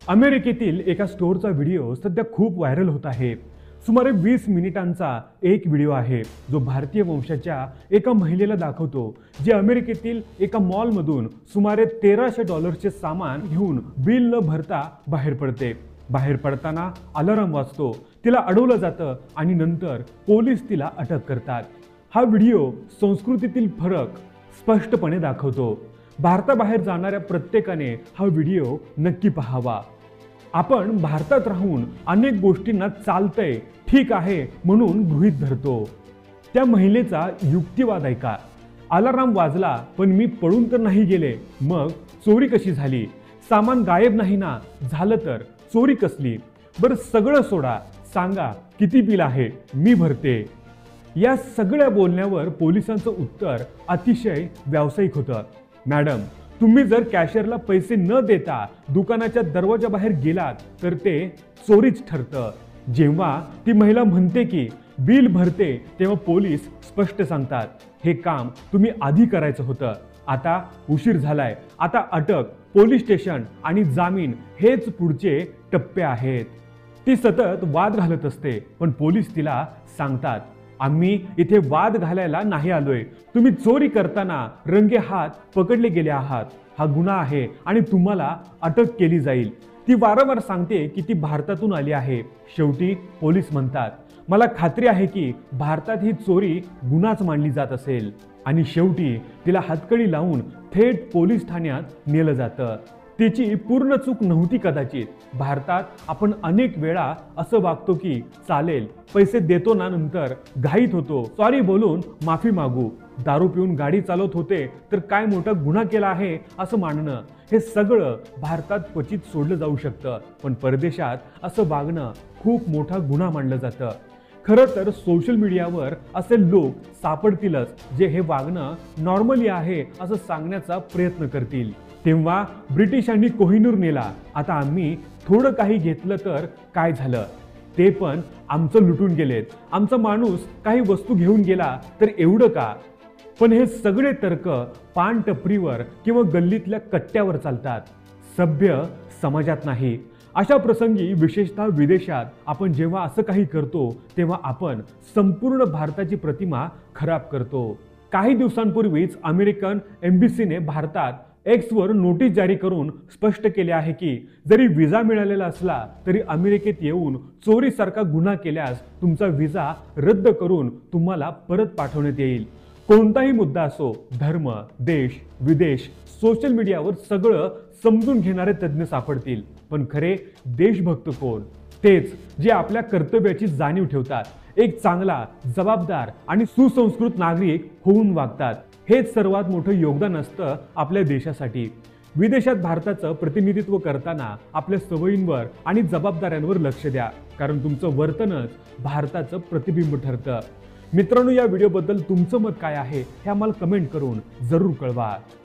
अमेरिकेतील एका स्टोअरचा व्हिडिओ सध्या खूप व्हायरल होत आहे। सुमारे 20 मिनिटांचा एक व्हिडिओ आहे जो भारतीय वंशाच्या एका महिलेला दाखवतो जी अमेरिकेतील एका मॉलमधून सुमारे $1300चे सामान घेऊन बिल न भरता बाहेर पडते। बाहेर पडताना अलार्म वाजतो, तिला अडवलं जातं आणि नंतर पोलीस तिला अटक करतात। हा व्हिडिओ संस्कृतीतील फरक स्पष्टपणे दाखवतो। भारताबाहेर जाणाऱ्या प्रत्येकाने हा व्हिडिओ नक्की पाहावा। आपण भारतात राहून अनेक गोष्टींना चालतंय, ठीक आहे म्हणून गृहीत धरतो। त्या महिलेचा युक्तिवाद ऐका। अलार्म वाजला पण मी पळून तर नाही गेले, मग चोरी कशी झाली? सामान गायब नाही ना, झालं तर चोरी कसली? बरं सगळं सोडा, सांगा किती बिल आहे, मी भरते। या सगळ्या बोलण्यावर पोलिसांचं उत्तर अतिशय व्यावसायिक होतं। मॅडम, तुम्ही जर कॅशियरला पैसे न देता दुकानाच्या दरवाजाबाहेर गेलात तर ते चोरीच ठरतं। जेव्हा ती महिला म्हणते की बिल भरते तेव्हा पोलीस स्पष्ट सांगतात, हे काम तुम्ही आधी करायचं होतं, आता उशीर झालाय, आता अटक, पोलीस स्टेशन आणि जामीन हेच पुढचे टप्पे आहेत। ती सतत वाद घालत असते पण पोलीस तिला सांगतात, आम्ही इथे वाद घालायला नाही आलोय, तुम्ही चोरी करताना रंगे हात पकडले गेले आहात, हा गुन्हा आहे आणि तुम्हाला अटक केली जाईल। ती वारंवार सांगते की ती भारतातून आली आहे। शेवटी पोलीस म्हणतात, मला खात्री आहे की भारतात ही चोरी गुन्हाच मानली जात असेल आणि शेवटी तिला हातकडी लावून थेट पोलीस ठाण्यात नेलं जातं। तिची पूर्ण चूक नव्हती कदाचित। भारतात आपण अनेक वेळा असं वागतो की चालेल, पैसे देतो ना, नंतर घाईत होतो, सॉरी बोलून माफी मागू, दारू पिऊन गाडी चालवत होते तर काय मोठा गुन्हा केला आहे असं मानणं, हे सगळं भारतात क्वचित सोडलं जाऊ शकतं पण परदेशात असं वागणं खूप मोठा गुन्हा मानलं जातं। खरं तर सोशल मीडियावर असे लोक सापडतीलच जे हे वागणं नॉर्मली आहे असं सांगण्याचा प्रयत्न करतील। तेव्हा ब्रिटिशांनी कोहिनूर नेला, आता आम्ही थोडं काही घेतलं तर काय झालं, ते पण आमचं लुटून गेलेत, आमचा माणूस काही वस्तू घेऊन गेला तर एवढं का? पण हे सगळे तर्क पान टपरीवर किंवा गल्लीतल्या कट्ट्यावर चालतात, सभ्य समाजात नाही। अशा प्रसंगी विशेषतः विदेशात आपण जेव्हा असं काही करतो तेव्हा आपण संपूर्ण भारताची प्रतिमा खराब करतो। काही दिवसांपूर्वीच अमेरिकन एम्बसीने भारतात एक्सवर नोटीस जारी करून स्पष्ट केले आहे की जरी व्हिसा मिळालेला असला तरी अमेरिकेत येऊन चोरीसारखा गुन्हा केल्यास तुमचा व्हिसा रद्द करून तुम्हाला परत पाठवण्यात येईल। कोणताही मुद्दा असो, धर्म, देश, विदेश, सोशल मीडियावर सगळं समजून घेणारे तज्ज्ञ सापडतील पण खरे देशभक्त कोण? तेच जे आपल्या कर्तव्याची जाणीव ठेवतात, एक चांगला, जबाबदार आणि सुसंस्कृत नागरिक होऊन वागतात। हेच सर्वात मोठं योगदान असतं आपल्या देशासाठी। विदेशात भारताचं प्रतिनिधित्व करताना आपल्या सवयींवर आणि जबाबदाऱ्यांवर लक्ष द्या, कारण तुमचं वर्तनच भारताचं प्रतिबिंब ठरतं। मित्रांनो, या व्हिडिओबद्दल तुमचं मत काय आहे हे आम्हाला कमेंट करून जरूर कळवा।